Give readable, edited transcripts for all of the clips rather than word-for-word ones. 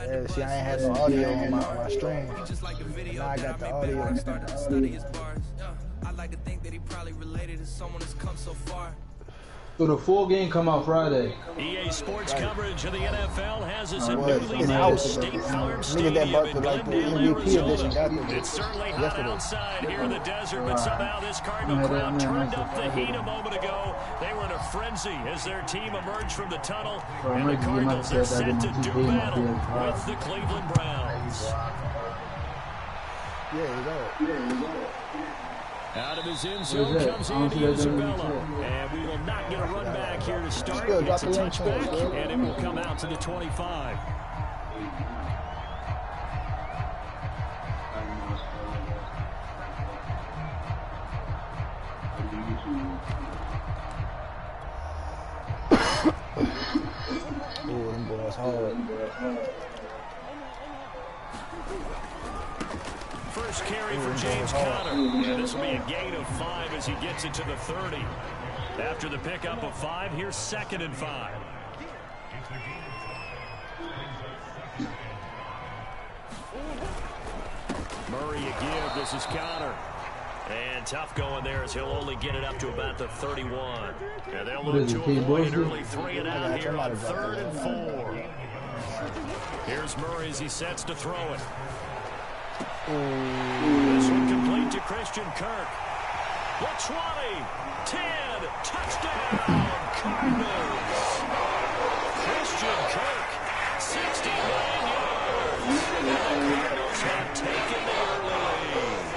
Yeah, see, I ain't had no audio on my stream. Now I got the audio. I like to think that he probably related to someone that's come so far. So the full game come out Friday. EA Sports coverage of the NFL has us at newly named State Farm Stadium in Glendale, Arizona. It's certainly hot outside here in the desert, but somehow this Cardinal crowd turned up the heat a moment ago. They were in a frenzy as their team emerged from the tunnel, and the Cardinals are set to do battle with the Cleveland Browns. Yeah, you go. Out of his end zone comes Andy Isabella, and we will not get a run back here to start. It's a touchback, and it will come out to the 25. Oh, them boys hard. First carry for James Conner. And this will be a gain of 5 as he gets it to the 30. After the pickup of 5, here's 2nd and 5. Murray a give. This is Conner. And tough going there as he'll only get it up to about the 31. And they'll look to avoid an early 3 and out here on 3rd and 4. Here's Murray as he sets to throw it. This one complete to Christian Kirk. The 20, 10, touchdown, Cardinals. Christian Kirk, 69 yards. And the Cardinals have taken the early lead.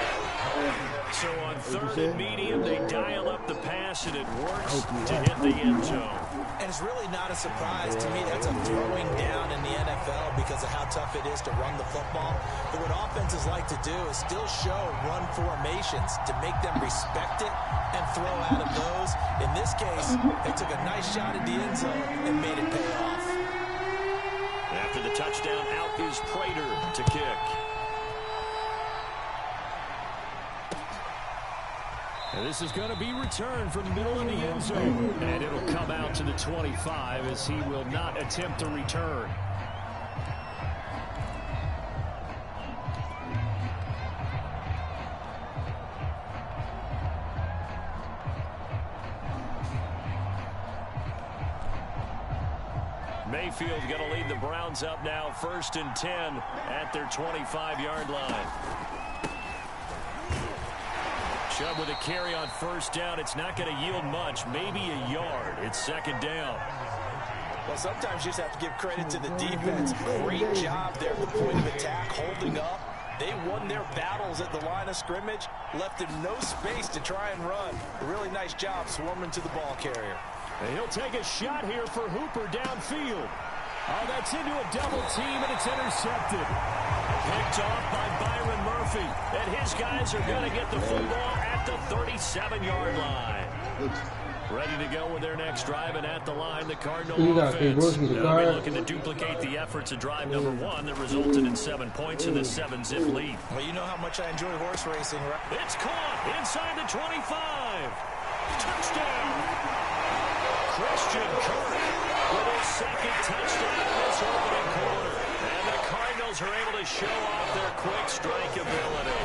So on 3rd and medium, they dial up the pass, and it works to hit the end zone. And it's really not a surprise to me. That's a throwing down in the NFL because of how tough it is to run the football. But what offenses like to do is still show run formations to make them respect it and throw out of those. In this case, they took a nice shot at the end zone and made it pay off. After the touchdown, out is Prater to kick. And this is going to be returned from the middle of the end zone. And it'll come out to the 25 as he will not attempt to return. Mayfield going to lead the Browns up now, 1st and 10 at their 25-yard line. Chubb with a carry on 1st down. It's not going to yield much, maybe a yard. It's 2nd down. Well, sometimes you just have to give credit to the defense. Great job there at the point of attack, holding up. They won their battles at the line of scrimmage, left them no space to try and run. A really nice job swarming to the ball carrier. And he'll take a shot here for Hooper downfield. Oh, that's into a double team, and it's intercepted. Picked off by Byron Murphy. And his guys are going to get the football at the 37-yard line. Ready to go with their next drive, and at the line, the Cardinal offense. They'll be looking to duplicate the efforts of drive number 1 that resulted in 7 points in the 7-zip lead. Well, you know how much I enjoy horse racing, right? It's caught inside the 25. Touchdown. Christian Kirk with his 2nd touchdown in this opening quarter. And the Cardinals are able to show off their quick strike ability.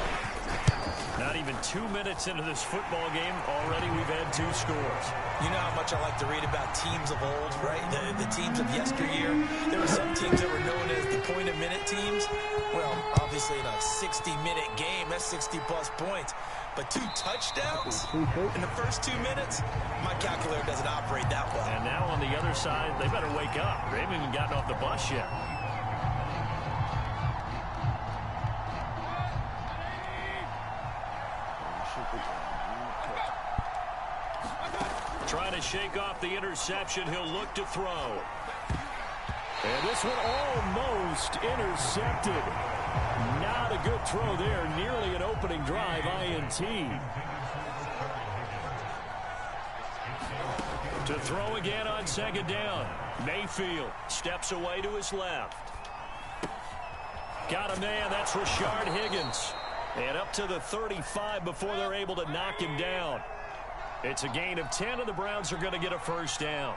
Not even 2 minutes into this football game, already we've had 2 scores. You know how much I like to read about teams of old, right? The teams of yesteryear. There were some teams that were known as the point-a-minute teams. Well, obviously in a 60-minute game, that's 60-plus points. But 2 touchdowns in the first 2 minutes? My calculator doesn't operate that well. And now on the other side, they better wake up. They haven't even gotten off the bus yet. Trying to shake off the interception. He'll look to throw. And this one almost intercepted. Not a good throw there. Nearly an opening drive, INT. To throw again on 2nd down. Mayfield steps away to his left. Got a man. That's Rashard Higgins. And up to the 35 before they're able to knock him down. It's a gain of 10, and the Browns are going to get a 1st down.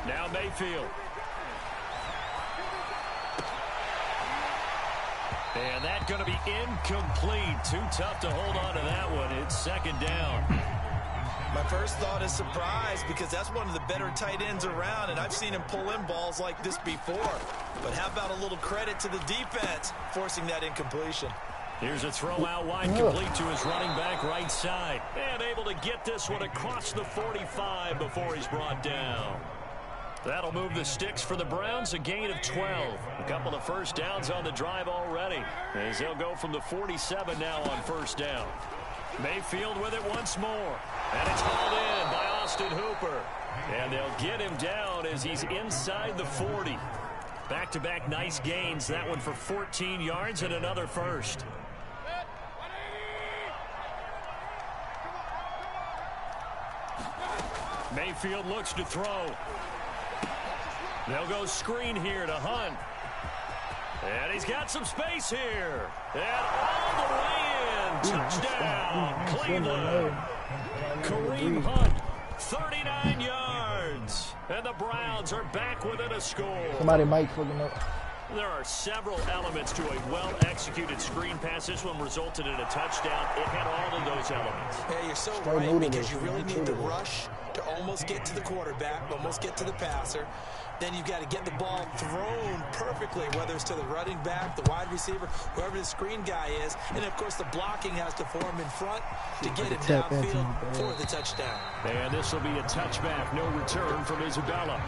Now Mayfield. And that's going to be incomplete. Too tough to hold on to that one. It's second down. My first thought is surprise because that's one of the better tight ends around, and I've seen him pull in balls like this before. But how about a little credit to the defense forcing that incompletion? Here's a throw out wide, complete to his running back right side. And able to get this one across the 45 before he's brought down. That'll move the sticks for the Browns, a gain of 12. A couple of first downs on the drive already, as they'll go from the 47 now on first down. Mayfield with it once more. And it's hauled in by Austin Hooper. And they'll get him down as he's inside the 40. Back-to-back nice gains. That one for 14 yards and another first. Mayfield looks to throw. They'll go screen here to Hunt. And he's got some space here. And all the way in. Touchdown, Cleveland. Kareem Hunt, 39 yards. And the Browns are back within a score. Somebody might fucking up. There are several elements to a well-executed screen pass. This one resulted in a touchdown. It had all of those elements. Yeah, you're so right because you really need the rush to almost get to the quarterback, almost get to the passer. Then you've got to get the ball thrown perfectly, whether it's to the running back, the wide receiver, whoever the screen guy is. And, of course, the blocking has to form in front to get it downfield for the touchdown. And this will be a touchback, no return from Isabella.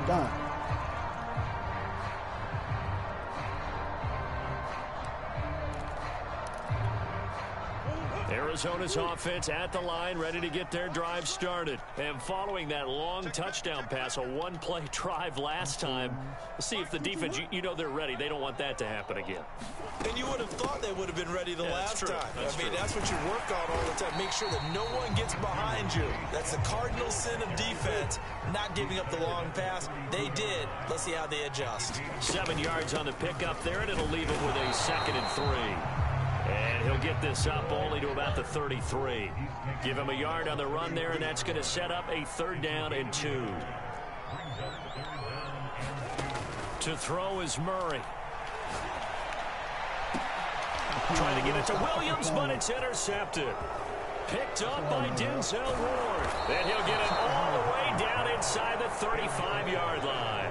Done. Arizona's offense at the line, ready to get their drive started. And following that long touchdown pass, a one-play drive last time, let's see if the defense, you know they're ready. They don't want that to happen again. And you would have thought they would have been ready the last time. I mean, that's what you work on all the time. Make sure that no one gets behind you. That's the cardinal sin of defense, not giving up the long pass. They did. Let's see how they adjust. 7 yards on the pickup there, and it'll leave him with a 2nd and 3. And he'll get this up only to about the 33. Give him a yard on the run there, and that's going to set up a 3rd down and 2. To throw is Murray. Trying to get it to Williams, but it's intercepted. Picked up by Denzel Ward. And he'll get it all the way down inside the 35-yard line.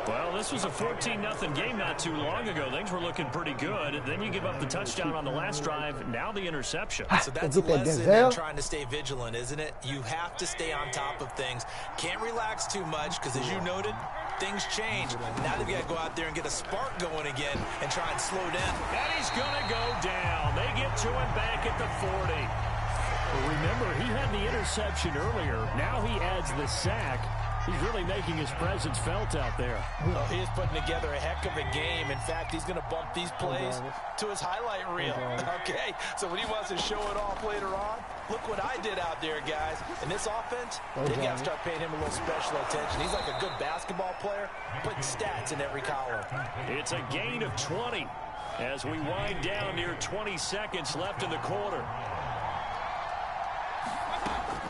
Well, this was a 14-0 game not too long ago. Things were looking pretty good. Then you give up the touchdown on the last drive. Now the interception. So that's a lesson in trying to stay vigilant, isn't it? You have to stay on top of things. Can't relax too much because, as you noted, things change. Now they've got to go out there and get a spark going again and try and slow down. And he's going to go down. They get to him back at the 40. Well, remember, he had the interception earlier. Now he adds the sack. He's really making his presence felt out there. Well, he is putting together a heck of a game. In fact, he's going to bump these plays to his highlight reel. Okay, so when he wants to show it off later on, look what I did out there, guys. In this offense, they got to start paying him a little special attention. He's like a good basketball player, putting stats in every column. It's a gain of 20 as we wind down near 20 seconds left in the quarter.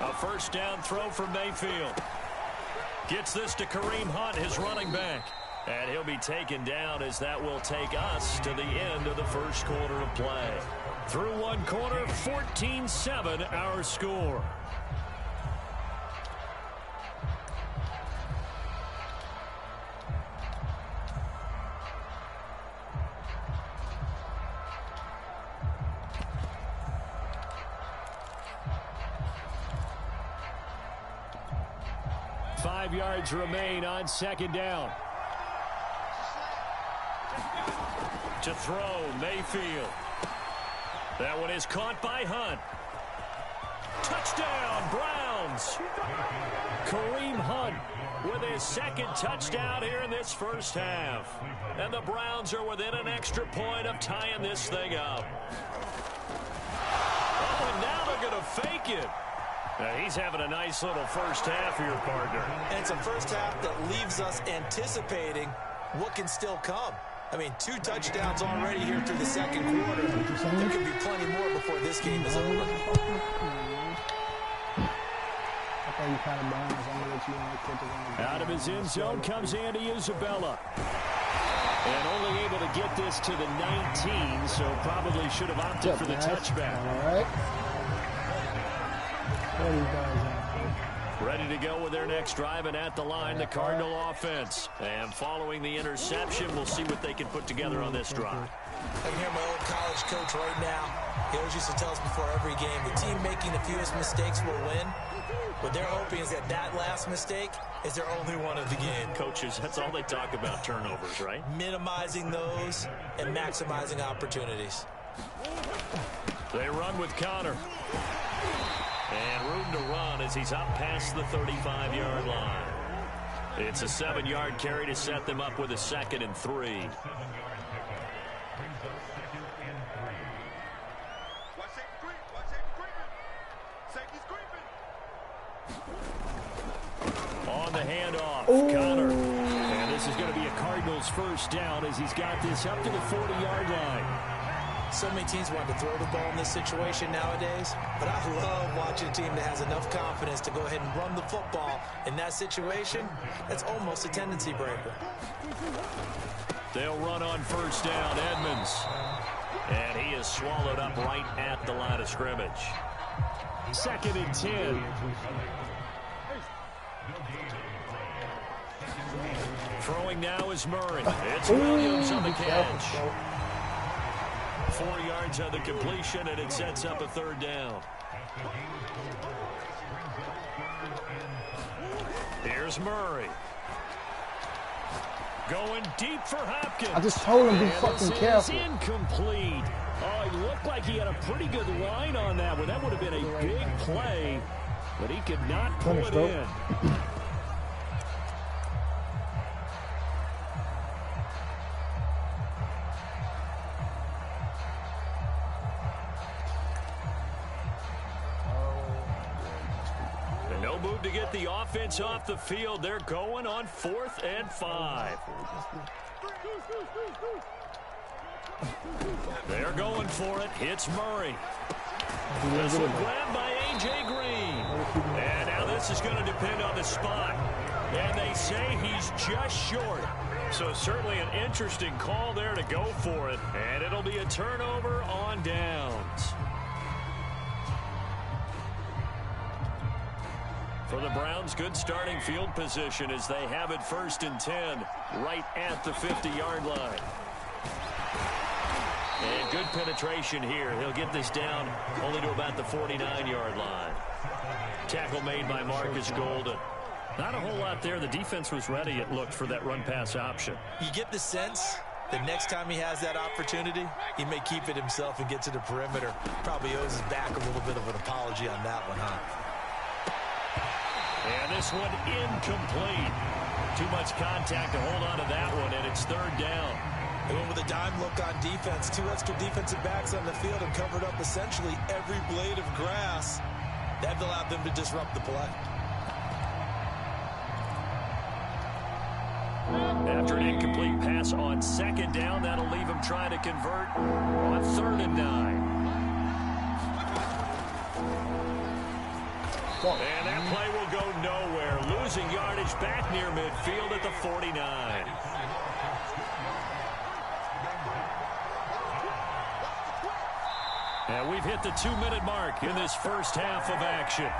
A 1st down throw for Mayfield. Gets this to Kareem Hunt, his running back. And he'll be taken down as that will take us to the end of the 1st quarter of play. Through one quarter, 14-7 our score. Five yards remain on 2nd down. To throw, Mayfield. That one is caught by Hunt. Touchdown, Browns. Kareem Hunt with his 2nd touchdown here in this first half. And the Browns are within an extra point of tying this thing up. Oh, and now they're going to fake it. He's having a nice little first half here, partner. And it's a first half that leaves us anticipating what can still come. I mean, 2 touchdowns already here through the 2nd quarter. There could be plenty more before this game is over. know you kind of behind, so I'm going to let you catch it. Out of his end zone comes Andy Isabella. And only able to get this to the 19, so probably should have opted for the touchback. All right. What are you guys at? Ready to go with their next drive, and at the line, the Cardinal offense. And following the interception, we'll see what they can put together on this drive. I can hear my old college coach right now. He always used to tell us before every game, the team making the fewest mistakes will win. What they're hoping is that that last mistake is their only one of the game. Coaches, that's all they talk about, turnovers, right? Minimizing those and maximizing opportunities. They run with Connor. And room to run as he's up past the 35-yard line. It's a 7-yard carry to set them up with a 2nd and 3. On the handoff, Connor. And this is going to be a Cardinals first down as he's got this up to the 40-yard line. So many teams want to throw the ball in this situation nowadays, but I love watching a team that has enough confidence to go ahead and run the football in that situation. That's almost a tendency breaker. They'll run on first down, Edmonds. And he is swallowed up right at the line of scrimmage. 2nd and 10. Throwing now is Murray. It's Williams on the catch. 4 yards on the completion, and it sets up a 3rd down. Here's Murray. Going deep for Hopkins. I just told him be fucking careful. Incomplete. Oh, he looked like he had a pretty good line on that one. That would have been a big play, but he could not pull it in. Move to get the offense off the field. They're going on 4th and 5. They're going for it. Hits Murray. This one grabbed by A.J. Green. And now this is going to depend on the spot. And they say he's just short. So certainly an interesting call there to go for it. And it'll be a turnover on downs. For the Browns, good starting field position as they have it 1st and 10 right at the 50-yard line. And good penetration here. He'll get this down only to about the 49-yard line. Tackle made by Marcus Golden. Not a whole lot there. The defense was ready, it looked, for that run-pass option. You get the sense that next time he has that opportunity, he may keep it himself and get to the perimeter. Probably owes his back a little bit of an apology on that one, huh? And this one incomplete. Too much contact to hold on to that one, and it's 3rd down. They went with a dime look on defense. 2 extra defensive backs on the field and covered up essentially every blade of grass. That allowed them to disrupt the play. After an incomplete pass on 2nd down, that'll leave him trying to convert on 3rd and 9. And that play will go nowhere. Losing yardage back near midfield at the 49. And we've hit the 2-minute mark in this first half of action.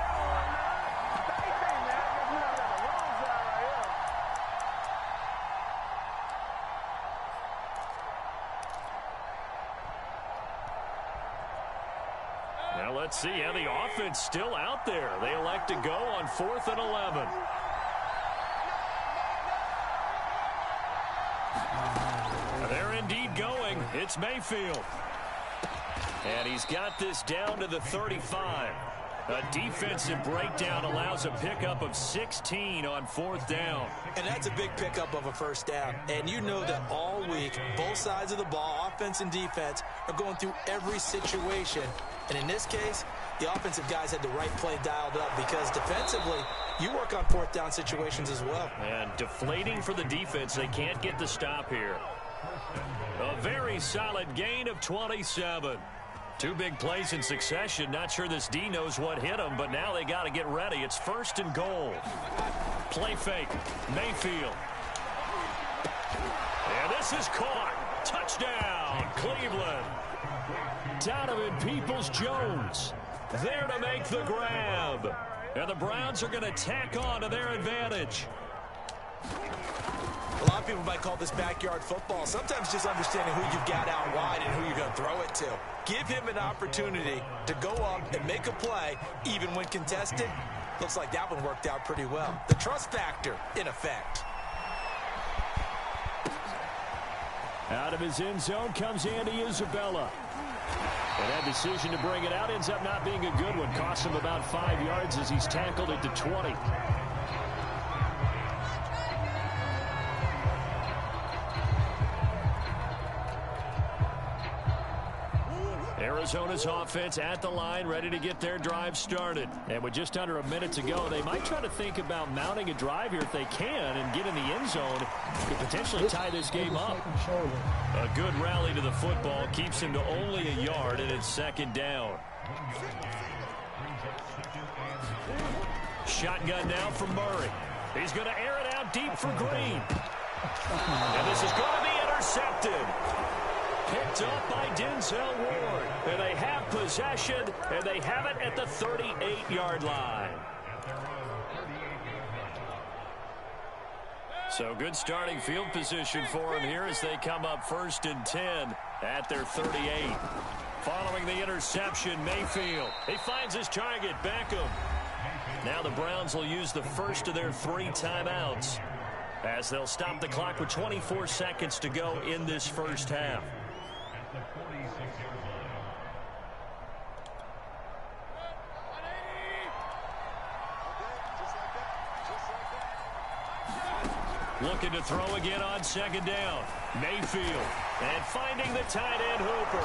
Now let's see how the offense still out there. They elect to go on 4th and 11. They're indeed going. It's Mayfield. And he's got this down to the 35. A defensive breakdown allows a pickup of 16 on 4th down. And that's a big pickup of a 1st down. And you know that all week, both sides of the ball, offense and defense, are going through every situation. And in this case, the offensive guys had the right play dialed up because defensively, you work on 4th down situations as well. And deflating for the defense. They can't get the stop here. A very solid gain of 27. Two big plays in succession. Not sure this D knows what hit him, but now they got to get ready. It's 1st and goal. Play fake. Mayfield. And this is caught. Touchdown, Cleveland. Donovan Peoples-Jones there to make the grab. And the Browns are going to tack on to their advantage. A lot of people might call this backyard football. Sometimes just understanding who you've got out wide and who you're going to throw it to. Give him an opportunity to go up and make a play, even when contested. Looks like that one worked out pretty well. The trust factor in effect. Out of his end zone comes Andy Isabella. And that decision to bring it out ends up not being a good one. Costs him about 5 yards as he's tackled at the 20. Arizona's offense at the line, ready to get their drive started. And with just under a minute to go, they might try to think about mounting a drive here if they can and get in the end zone to potentially tie this game up. A good rally to the football keeps him to only a yard, and it's 2nd down. Shotgun now from Murray. He's going to air it out deep for Green. And this is going to be intercepted. Picked up by Denzel Ward. And they have possession, and they have it at the 38-yard line. So good starting field position for him here as they come up 1st and 10 at their 38. Following the interception, Mayfield. He finds his target, Beckham. Now the Browns will use the first of their 3 timeouts as they'll stop the clock with 24 seconds to go in this first half. Looking to throw again on 2nd down. Mayfield. And finding the tight end, Hooper.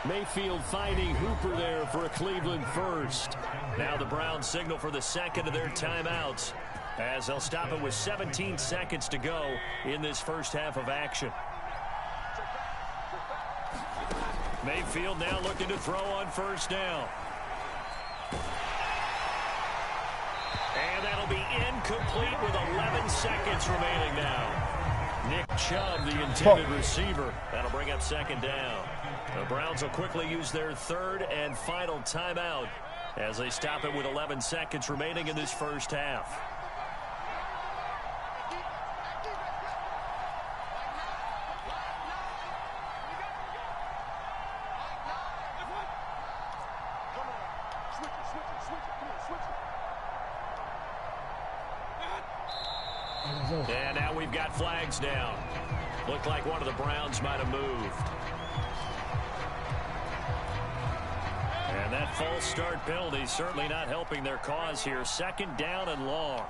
Mayfield finding Hooper there for a Cleveland first. Now the Browns signal for the 2nd of their timeouts as they'll stop it with 17 seconds to go in this first half of action. Mayfield now looking to throw on 1st down. And that'll be incomplete with 11 seconds remaining now. Nick Chubb, the intended receiver. That'll bring up 2nd down. The Browns will quickly use their 3rd and final timeout as they stop it with 11 seconds remaining in this first half. And now we've got flags down. Looked like one of the Browns might have moved. And that false start penalty certainly not helping their cause here. 2nd down and long.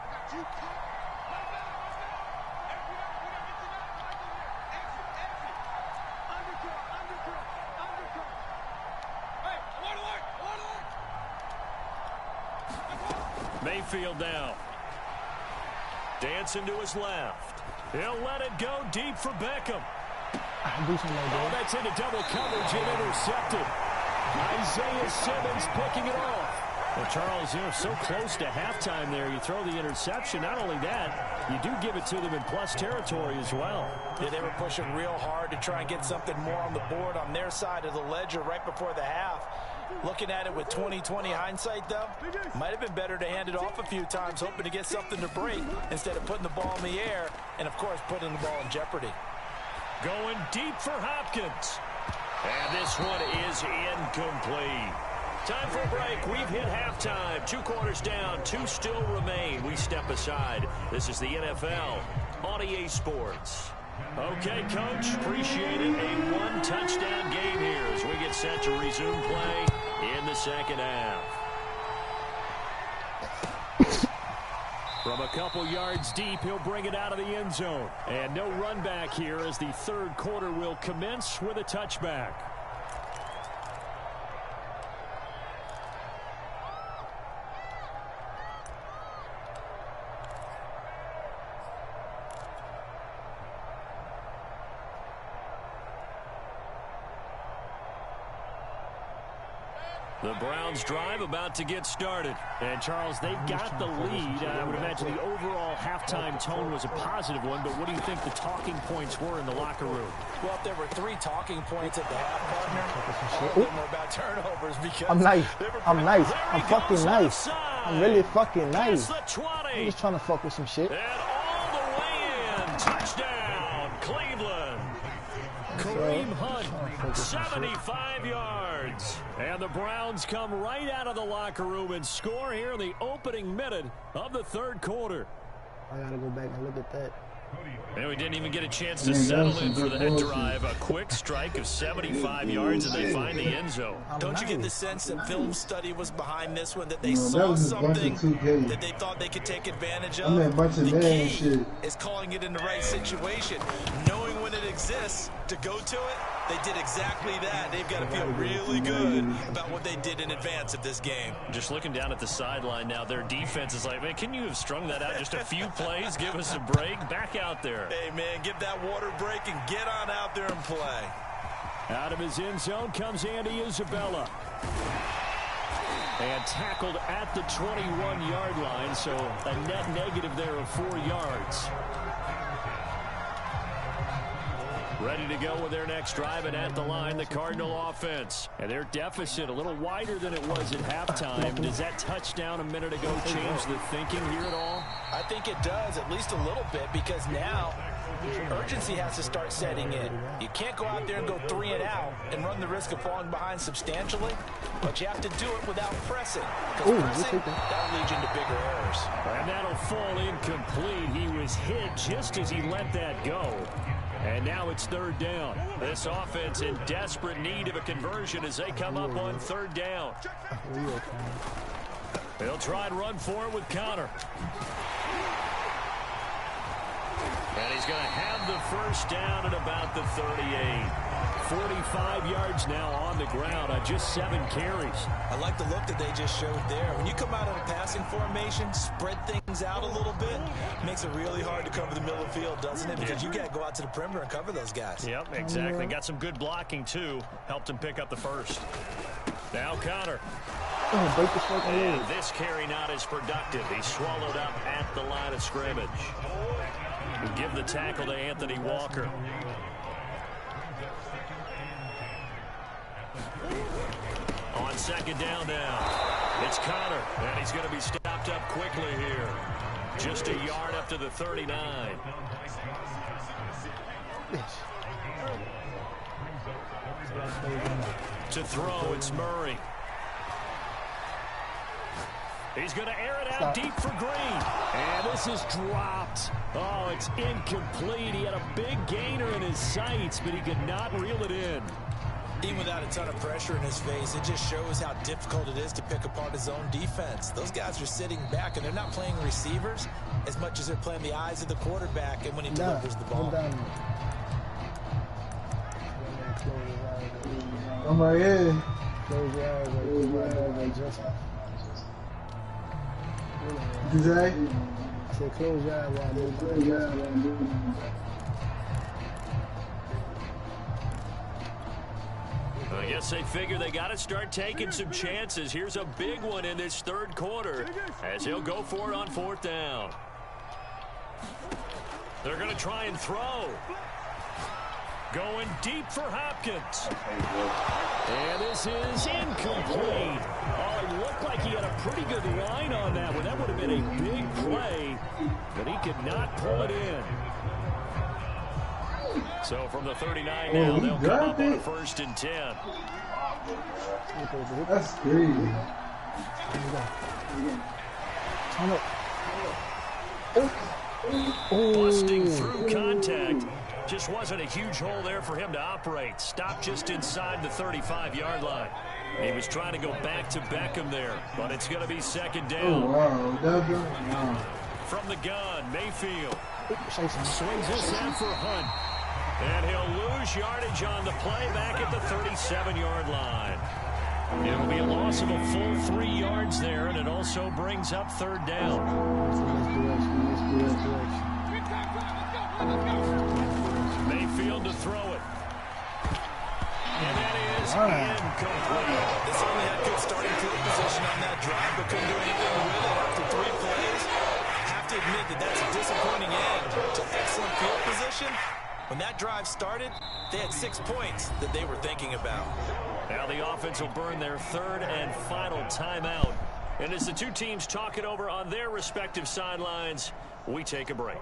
Mayfield now. Dancing to his left. He'll let it go deep for Beckham. Oh, that's into double coverage and intercepted. Isaiah Simmons picking it off. Well, Charles, so close to halftime there. You throw the interception. Not only that, you do give it to them in plus territory as well. Yeah, they were pushing real hard to try and get something more on the board on their side of the ledger right before the half. Looking at it with 20/20 hindsight, though, might have been better to hand it off a few times, hoping to get something to break instead of putting the ball in the air and, of course, putting the ball in jeopardy. Going deep for Hopkins. And this one is incomplete. Time for a break. We've hit halftime. 2 quarters down. 2 still remain. We step aside. This is the NFL on EA Sports. Okay, Coach. Appreciate it. A 1-touchdown game here as we get set to resume play in the second half. From a couple yards deep, he'll bring it out of the end zone. And no run back here as the 3rd quarter will commence with a touchback. The Browns drive about to get started. And, Charles, they've got the lead. I would imagine the overall halftime tone was a positive one, but what do you think the talking points were in the locker room? Well, if there were 3 talking points at the half, partner, all of them were about turnovers because I'm nice. I'm nice. I'm fucking nice. I'm really fucking nice. I'm just trying to fuck with some shit. And all the way in. Touchdown, Cleveland. Kareem Hunt, 75 yards. And the Browns come right out of the locker room and score here in the opening minute of the third quarter. I gotta go back and look at that. And we didn't even get a chance to settle in for that drive. A quick strike of 75 yards, and they find the end zone. Don't you get the sense that film study was behind this one, that they saw something that they thought they could take advantage of? The key is calling it in the right situation, knowing when it exists to go to it. They did exactly that. They've got to feel really good about what they did in advance of this game. Just looking down at the sideline now, their defense is like, man, can you have strung that out just a few plays? Give us a break. Back out there. Hey, man, give that water break and get on out there and play. Out of his end zone comes Andy Isabella. And tackled at the 21-yard line, so a net negative there of 4 yards. Ready to go with their next drive, and at the line, the Cardinal offense. And their deficit a little wider than it was at halftime. Does that touchdown a minute ago change the thinking here at all? I think it does, at least a little bit, because now urgency has to start setting in. You can't go out there and go 3 and out and run the risk of falling behind substantially, but you have to do it without pressing. Because pressing, that'll lead you into bigger errors. And that'll fall incomplete. He was hit just as he let that go. And now it's third down. This offense in desperate need of a conversion as they come up on third down. They'll try and run for it with Connor. And he's going to have the first down at about the 38. 45 yards now on the ground on just 7 carries. I like the look that they just showed there. When you come out in a passing formation, spread things out a little bit, makes it really hard to cover the middle of the field, doesn't it? Because you got to go out to the perimeter and cover those guys. Yep, exactly. Got some good blocking, too. Helped him pick up the first. Now Connor. And this carry not as productive. He's swallowed up at the line of scrimmage. We give the tackle to Anthony Walker. On second down now, it's Connor, and he's going to be stopped up quickly here. Just a yard up to the 39. To throw, it's Murray. He's going to air it out deep for Green. And this is dropped. Oh, it's incomplete. He had a big gainer in his sights, but he could not reel it in. Even without a ton of pressure in his face, it just shows how difficult it is to pick apart his own defense. Those guys are sitting back, and they're not playing receivers as much as they're playing the eyes of the quarterback and when he delivers the ball. I'm right here. Close your eyes. What you say? I said close your eyes while I do. I guess they figure they got to start taking some chances. Here's a big one in this third quarter as he'll go for it on fourth down. They're going to try and throw. Going deep for Hopkins. And this is incomplete. Oh, it looked like he had a pretty good line on that one. That would have been a big play, but he could not pull it in. So from the 39 now, they'll come up on a 1st and 10. That's crazy. Busting through contact. Just wasn't a huge hole there for him to operate. Stopped just inside the 35-yard line. He was trying to go back to Beckham there, but it's going to be second down. Oh, wow. From the gun, Mayfield. Swings this out for Hunt. And he'll lose yardage on the play back at the 37-yard line. It'll be a loss of a full 3 yards there, and it also brings up third down. Mayfield to throw it. And that is incomplete. This only had good starting couldn't do anything with it after 3 plays. I have to admit that that's a disappointing end to excellent field position. When that drive started, they had 6 points that they were thinking about. Now the offense will burn their third and final timeout. And as the two teams talk it over on their respective sidelines, we take a break.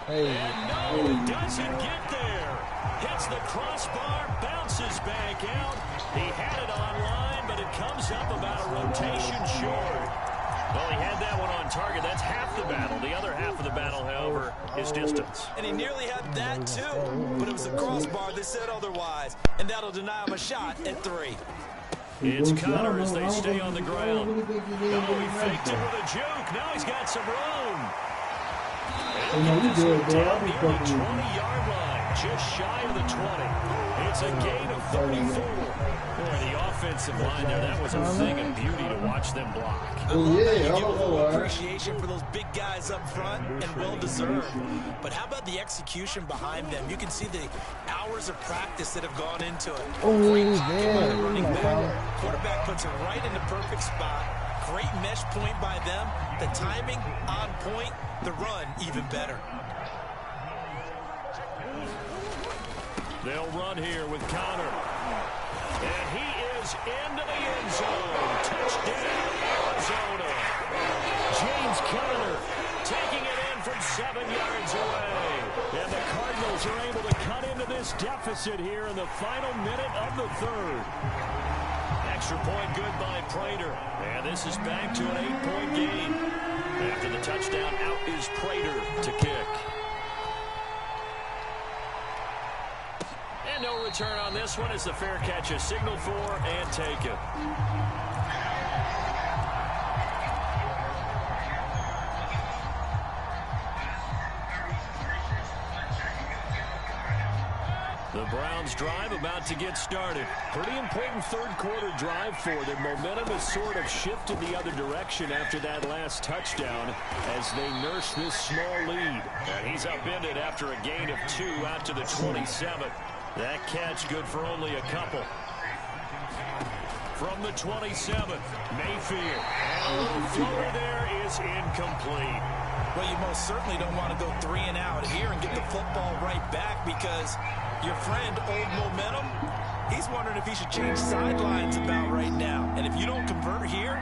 And no, it doesn't get there. Hits the crossbar, bounces back out. He had it online, but it comes up about a rotation short. Well, he had that one on target. That's half the battle. The other half of the battle, however, is distance. And he nearly had that, too. But it was the crossbar that said otherwise. And that'll deny him a shot at 3. It's Connor as they stay on the ground. Oh, he faked it with a juke. Now he's got some room. Down near the 20-yard line, just shy of the 20. It's a gain of 34. Boy, the offensive line there, that was a thing of beauty to watch them block. I love that you give a little appreciation for those big guys up front, and well-deserved. But how about the execution behind them? You can see the hours of practice that have gone into it. Great job by the running back. Quarterback puts it right in the perfect spot. Great mesh point by them. The timing on point. The run even better. They'll run here with Connor. And he is into the end zone. Touchdown, Arizona. James Conner taking it in from 7 yards away. And the Cardinals are able to cut into this deficit here in the final minute of the third. Extra point good by Prater. And this is back to an 8-point game. After the touchdown, out is Prater to kick. And no return on this one as the fair catch is signaled for and taken. The Browns drive about to get started. Pretty important third-quarter drive for them. Momentum has sort of shifted the other direction after that last touchdown as they nurse this small lead. And he's upended after a gain of 2 out to the 27th. That catch good for only a couple. From the 27th, Mayfield. And a little floater there is incomplete. Well, you most certainly don't want to go 3 and out here and get the football right back because your friend, Old Momentum, he's wondering if he should change sidelines about right now. And if you don't convert here,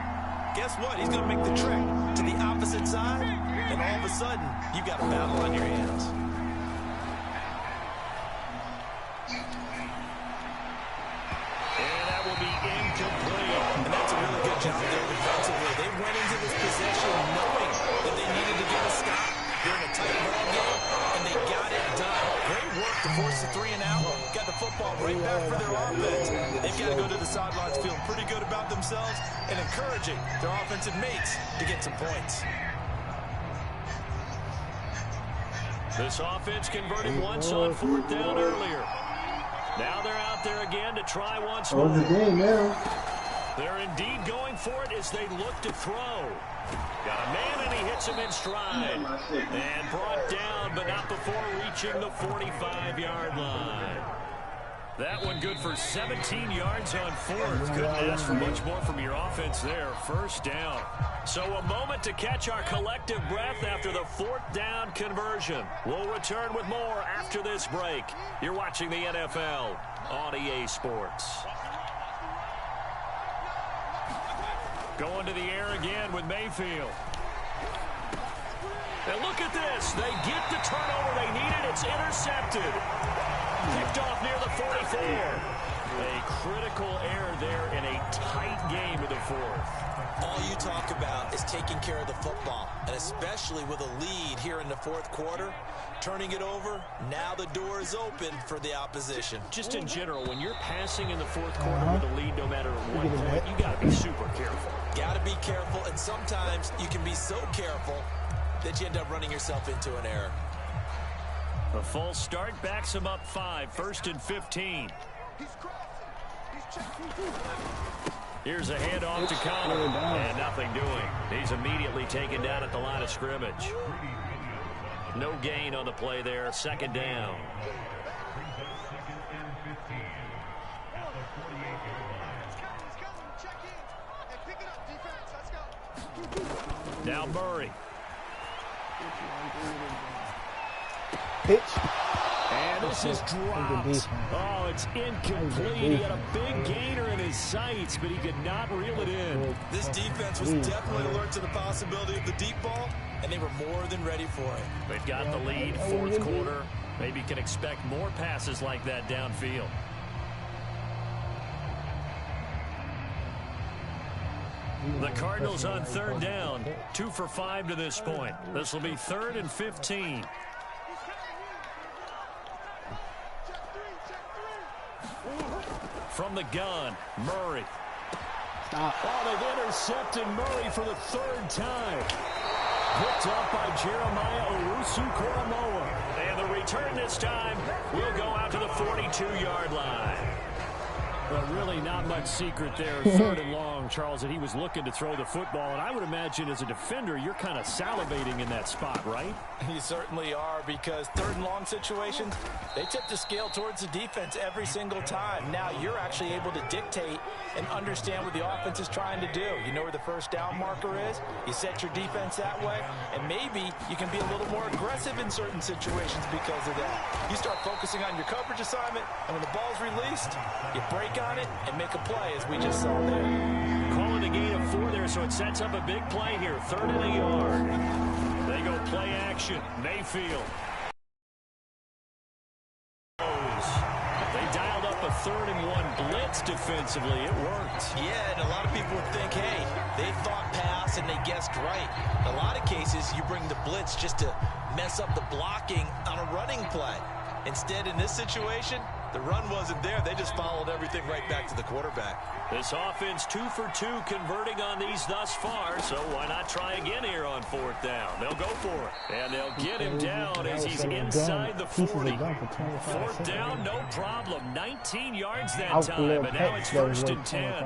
guess what? He's going to make the trek to the opposite side, and all of a sudden, you've got a battle on your hands. And that will be incomplete. And that's a really good job there defensively. They went into this possession knowing that they needed to get a stop during a tight ball game, and they got it done. Great work to force the 3 and out. Got the football right back for their offense. They've got to go to the sidelines feeling pretty good about themselves and encouraging their offensive mates to get some points. This offense converted once on 4th down earlier. Now they're out there again to try once more. They're indeed going for it as they look to throw. Got a man and he hits him in stride. And brought down, but not before reaching the 45-yard line. That one good for 17 yards on 4th. Couldn't ask for much more from your offense there. 1st down. So a moment to catch our collective breath after the 4th down conversion. We'll return with more after this break. You're watching the NFL on EA Sports. Going to the air again with Mayfield. And look at this. They get the turnover they needed. It's intercepted. Picked off near the 44. A critical error there in a tight game in the 4th. All you talk about is taking care of the football, and especially with a lead here in the 4th quarter, turning it over, now the door is open for the opposition. Just in general, when you're passing in the 4th quarter with a lead, no matter what point, you got to be super careful. Got to be careful, and sometimes you can be so careful that you end up running yourself into an error. A false start backs him up 5, 1st and 15. Here's a handoff to Connor. And nothing doing. He's immediately taken down at the line of scrimmage. No gain on the play there. Second down. Now Murray. Pitch. And this is dropped. Oh, it's incomplete. He had a big gainer in his sights, but he could not reel it in. This defense was definitely alert to the possibility of the deep ball, and they were more than ready for it. They've got the lead, fourth quarter. Maybe can expect more passes like that downfield. The Cardinals on third down. 2 for 5 to this point. This will be 3rd and 15. From the gun, Murray. Oh, they've intercepted Murray for the 3rd time. Picked up by Jeremiah Owusu-Koramoah. And the return this time will go out to the 42-yard line. Well, really not much secret there. 3rd and long, Charles, that he was looking to throw the football. And I would imagine as a defender, you're kind of salivating in that spot, right? You certainly are, because 3rd and long situations, they tip the scale towards the defense every single time. Now you're actually able to dictate and understand what the offense is trying to do. You know where the first down marker is. You set your defense that way, and maybe you can be a little more aggressive in certain situations because of that. You start focusing on your coverage assignment, and when the ball's released, you break on it and make a play, as we just saw there. Calling a gain of 4 there, so it sets up a big play here. 3rd and a yard. They go play action. Mayfield. They dialed up a 3rd and 1 blitz defensively. It worked. Yeah, and a lot of people would think, hey, they thought pass and they guessed right. In a lot of cases, you bring the blitz just to mess up the blocking on a running play. Instead, in this situation, the run wasn't there. They just followed everything right back to the quarterback. This offense 2 for 2 converting on these thus far, so why not try again here on 4th down? They'll go for it, and they'll get him down as he's inside the 40. 4th down, no problem. 19 yards that time, and now it's 1st and 10.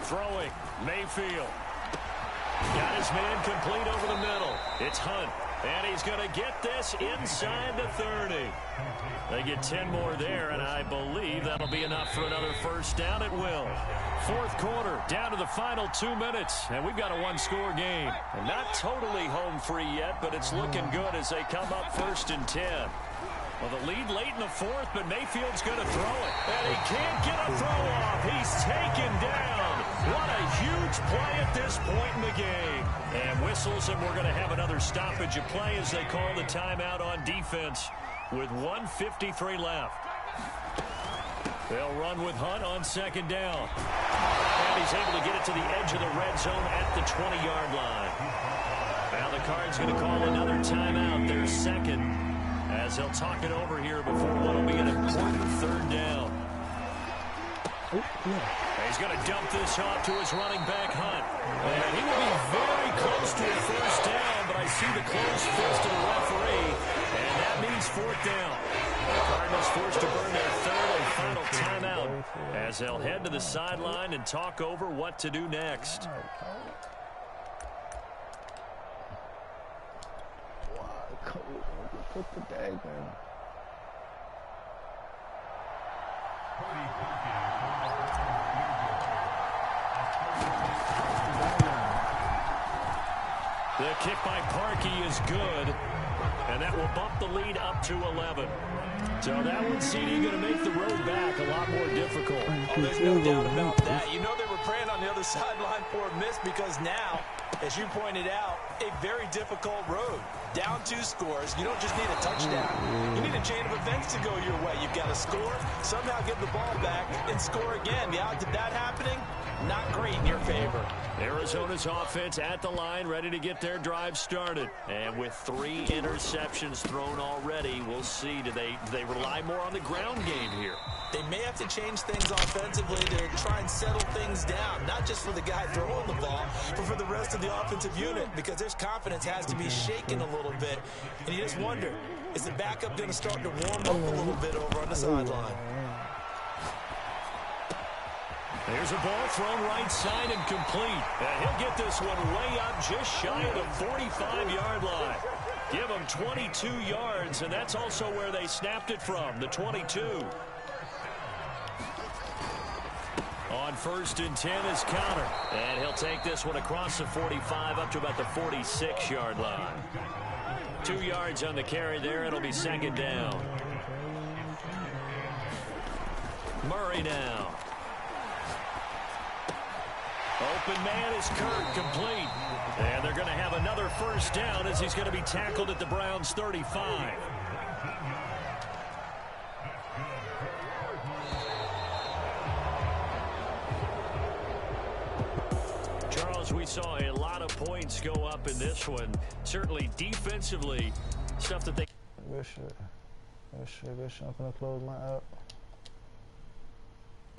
Throwing, Mayfield. Got his man complete over the middle. It's Hunt. And he's going to get this inside the 30. They get 10 more there, and I believe that'll be enough for another 1st down at will. 4th quarter, down to the final 2 minutes, and we've got a 1-score game. And not totally home free yet, but it's looking good as they come up 1st and 10. Well, the lead late in the 4th, but Mayfield's going to throw it. And he can't get a throw off. He's taken down. What a huge play at this point in the game. And whistles, and we're going to have another stoppage of play as they call the timeout on defense with 1:53 left. They'll run with Hunt on 2nd down. And he's able to get it to the edge of the red zone at the 20-yard line. Now the Cards going to call another timeout, their 2nd. As they'll talk it over here before what will be an important 3rd down. He's going to dump this off to his running back, Hunt. And he will be very close to a 1st down, but I see the closed fist of the referee, and that means 4th down. The Cardinals forced to burn their 3rd and final timeout as they'll head to the sideline and talk over what to do next. Put the tag in. The kick by Parkey is good, and that will bump the lead up to 11. So that one, CD, going to make the road back a lot more difficult. Oh, there's no doubt about that. You know they were praying on the other sideline for a miss because now, as you pointed out, a very difficult road. Down 2 scores. You don't just need a touchdown. You need a chain of events to go your way. You've got to score, somehow get the ball back, and score again. The odds of that happening, not great in your favor. Arizona's offense at the line, ready to get their drive started. And with 3 interceptions thrown already, we'll see. Do they rely more on the ground game here? They may have to change things offensively to try and settle things down, not just for the guy throwing the ball, but for the rest of the offensive unit, because their confidence has to be shaken a little bit. And you just wonder, is the backup going to start to warm up a little bit over on the sideline? There's a ball thrown right side and complete. And he'll get this one way up just shy of the 45-yard line. Give him 22 yards, and that's also where they snapped it from, the 22. On 1st and 10 is Connor. And he'll take this one across the 45 up to about the 46-yard line. 2 yards on the carry there. It'll be 2nd down. Murray now. Open man is Kirk, complete. And they're going to have another 1st down as he's going to be tackled at the Browns' 35. Charles, we saw a lot of points go up in this one. Certainly defensively, stuff that they... Good shit. Good shit. I'm going to close my app.